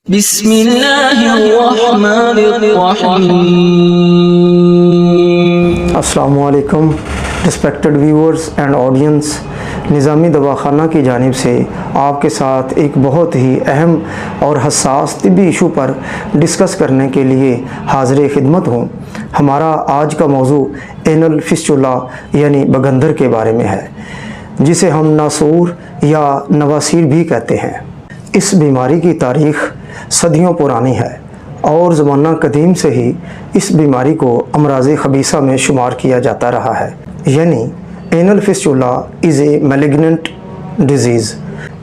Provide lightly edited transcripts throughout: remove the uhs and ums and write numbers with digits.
बिस्मिल्लाहिर्रहमानिर्रहीम। अस्सलामुअलैकुम respected viewers and audience, निज़ामी दवाखाना की जानिब से आपके साथ एक बहुत ही अहम और हसास तिब्बी इशू पर डिस्कस करने के लिए हाज़िर खिदमत हूँ। हमारा आज का मौजू एनल फिस्टुला यानी बगंदर के बारे में है, जिसे हम नासूर या नवासीर भी कहते हैं। इस बीमारी की तारीख़ सदियों पुरानी है और ज़माना कदीम से ही इस बीमारी को अमराज़ ख़बीसा में शुमार किया जाता रहा है। यानी anal fistula is a malignant disease.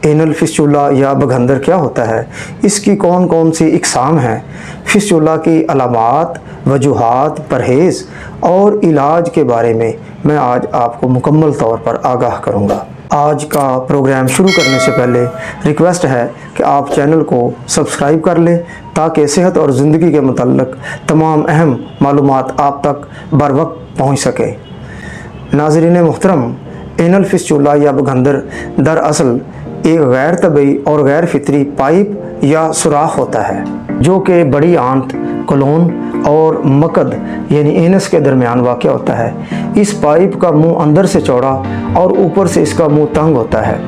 Anal fistula या बगंदर क्या होता है, इसकी कौन कौन सी इकसाम हैं, फिस्टुला की अलामात, वजूहात, परहेज़ और इलाज के बारे में मैं आज आपको मुकम्मल तौर पर आगाह करूँगा। आज का प्रोग्राम शुरू करने से पहले रिक्वेस्ट है कि आप चैनल को सब्सक्राइब कर लें ताकि सेहत और ज़िंदगी के मुतल्लिक़ तमाम अहम मालूमात आप तक बर वक्त पहुँच सके। नाज़रीन मोहतरम, एनल फिस्टुला या बगंदर दरअसल एक गैर तबई और गैर फितरी पाइप या सुराख होता है जो कि बड़ी आंत, कोलोन और मकद यानी एनस के दरमियान वाक़ होता है। इस पाइप का मुंह अंदर से चौड़ा और ऊपर से इसका मुंह तंग होता है।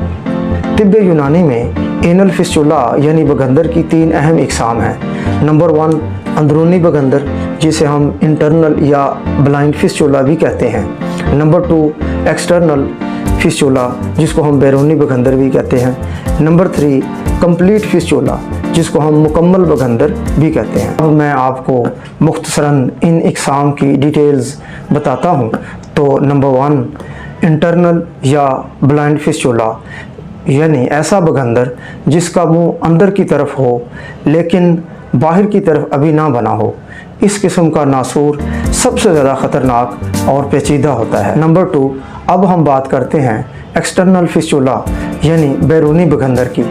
तिब्बे यूनानी में एनल फिस्टुला यानी बगंदर की तीन अहम इकसाम हैं। नंबर 1 अंदरूनी बगंदर, जिसे हम इंटरनल या ब्लाइंड फिस्टुला भी कहते हैं। नंबर 2 एक्सटर्नल फिस्टुला, जिसको हम बैरूनी बगंदर भी कहते हैं। नंबर 3 कंप्लीट फिस्टुला, जिसको हम मुकम्मल बगंदर भी कहते हैं। अब मैं आपको मुख्तसरन इन इकसाम की डिटेल्स बताता हूँ। तो नंबर 1 इंटरनल या ब्लाइंड फिस्टुला, यानी ऐसा बगंदर जिसका मुंह अंदर की तरफ हो लेकिन बाहर की तरफ अभी ना बना हो। इस किस्म का नासूर सबसे ज़्यादा ख़तरनाक और पेचीदा होता है। नंबर 2 अब हम बात करते हैं एक्सटर्नल फिस्टुला यानी बैरूनी बगंदर की।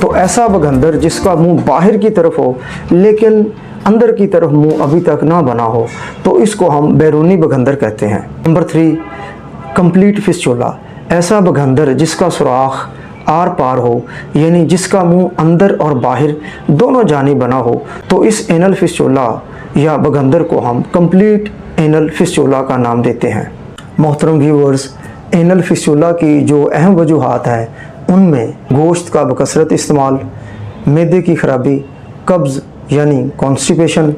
तो ऐसा बगंदर जिसका मुंह बाहर की तरफ हो लेकिन अंदर की तरफ मुंह अभी तक ना बना हो, तो इसको हम बैरूनी बगंदर कहते हैं। नंबर 3 कंप्लीट फिस्टुला, ऐसा बगंदर जिसका सुराख आर पार हो, यानी जिसका मुंह अंदर और बाहर दोनों जानिब बना हो, तो इस एनल फिस्टुला या बगंदर को हम कंप्लीट एनल फिस्टुला का नाम देते हैं। मोहतरम व्यूअर्स, एनल फिस्टुला की जो अहम वजूहात हैं उनमें गोश्त का बकसरत इस्तेमाल, मैदे की ख़राबी, कब्ज़ यानी कॉन्स्टिपेशन,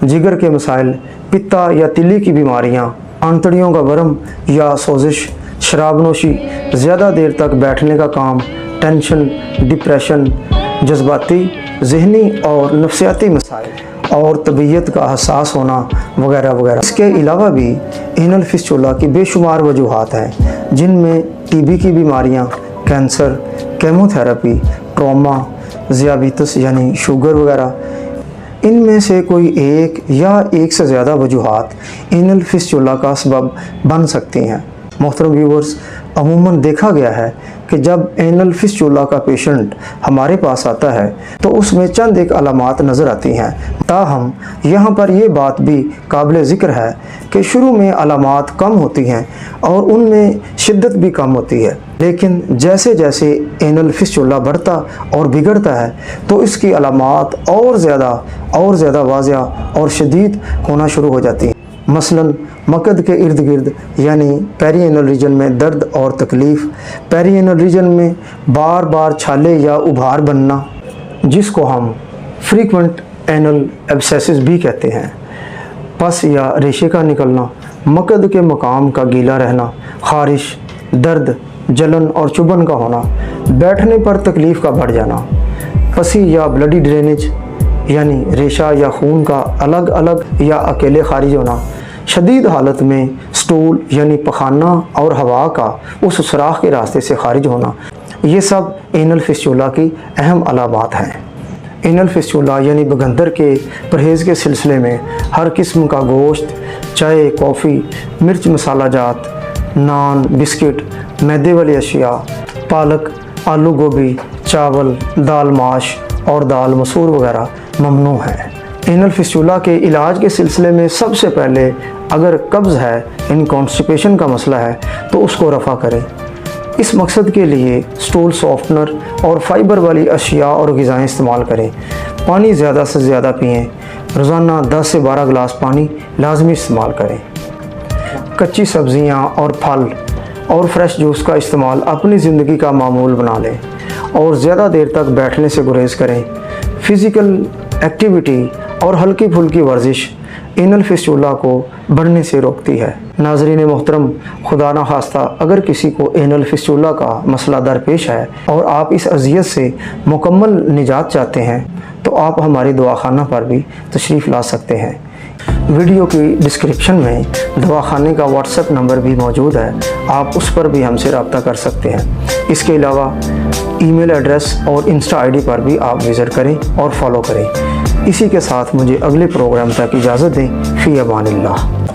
जिगर के मसाइल, पित्ता या तिली की बीमारियाँ, आंतड़ियों का वर्म या सोजिश, शराबनोशी, ज़्यादा देर तक बैठने का काम, टेंशन, डिप्रेशन, जज्बाती, ज़हनी और नफ्सियाती मसाइल और तबीयत का हसास होना वगैरह वगैरह। इसके अलावा भी एनल फिस्टुला की बेशुमार वजूहात हैं, जिनमें टीबी की बीमारियाँ, कैंसर, केमोथेरेपी, ट्रॉमा, ज़ियाबीतस यानी शुगर वगैरह। इनमें से कोई एक या एक से ज़्यादा वजूहात एनल फिस्टुला का सबब बन सकती हैं। मोहतरम व्यूअर्स, अमूमन देखा गया है कि जब एनल फिस्टुला का पेशेंट हमारे पास आता है तो उसमें चंद एक अलामात नज़र आती हैं। ताहम यहाँ पर यह बात भी काबिल ज़िक्र है कि शुरू में अलामात कम होती हैं और उनमें शिद्दत भी कम होती है, लेकिन जैसे जैसे एनल फिस्टुला बढ़ता और बिगड़ता है तो इसकी अलामात और ज़्यादा वाज़िया और शदीद होना शुरू हो जाती हैं। मसलन मकद के इर्द गिर्द यानी पेरिएनल रीजन में दर्द और तकलीफ़, पेरिएनल रीजन में बार बार छाले या उभार बनना, जिसको हम फ्रीक्वेंट एनल एब्सेसिस भी कहते हैं, पस या रेशे का निकलना, मकद के मकाम का गीला रहना, खारिश, दर्द, जलन और चुभन का होना, बैठने पर तकलीफ़ का बढ़ जाना, पसी या ब्लडी ड्रेनेज यानी रेशा या खून का अलग अलग या अकेले खारिज होना, शदीद हालत में स्टूल यानी पखाना और हवा का उस सुराख के रास्ते से खारिज होना, ये सब एनल फिस्टुला की अहम अलामात हैं। एनल फिस्टुला यानी बगंदर के परहेज़ के सिलसिले में हर किस्म का गोश्त, चाय, कॉफ़ी, मिर्च मसाला जात, नान, बिस्किट, मैदे वाली अशिया, पालक, आलू गोभी, चावल, दाल माश और दाल मसूर वगैरह ममनू है। एनल फिस्टुला के इलाज के सिलसिले में सबसे पहले अगर कब्ज़ है यानी कॉन्स्टिपेशन का मसला है तो उसको रफ़ा करें। इस मकसद के लिए स्टूल सॉफ्टनर और फाइबर वाली अशिया और ग़िज़ाएँ इस्तेमाल करें। पानी ज़्यादा से ज़्यादा पिएं। रोज़ाना 10 से 12 गिलास पानी लाजमी इस्तेमाल करें। कच्ची सब्ज़ियाँ और फल और फ्रेश जूस का इस्तेमाल अपनी ज़िंदगी का मामूल बना लें और ज़्यादा देर तक बैठने से गुरेज करें। फ़िज़िकल एक्टिविटी और हल्की फुल्की वर्जिश एनल फिस्टुला को बढ़ने से रोकती है। नाज़रीन मोहतरम, खुदा न खास्ता अगर किसी को एनल फिस्टुला का मसला दरपेश है और आप इस अजियत से मुकम्मल निजात चाहते हैं तो आप हमारे दवाखाना पर भी तशरीफ़ ला सकते हैं। वीडियो की डिस्क्रिप्शन में दवाखाने का व्हाट्सएप नंबर भी मौजूद है, आप उस पर भी हमसे रब्ता कर सकते हैं। इसके अलावा ईमेल एड्रेस और इंस्टा आईडी पर भी आप विज़िट करें और फॉलो करें। इसी के साथ मुझे अगले प्रोग्राम तक इजाज़त दें। फ़ी अमानिल्लाह।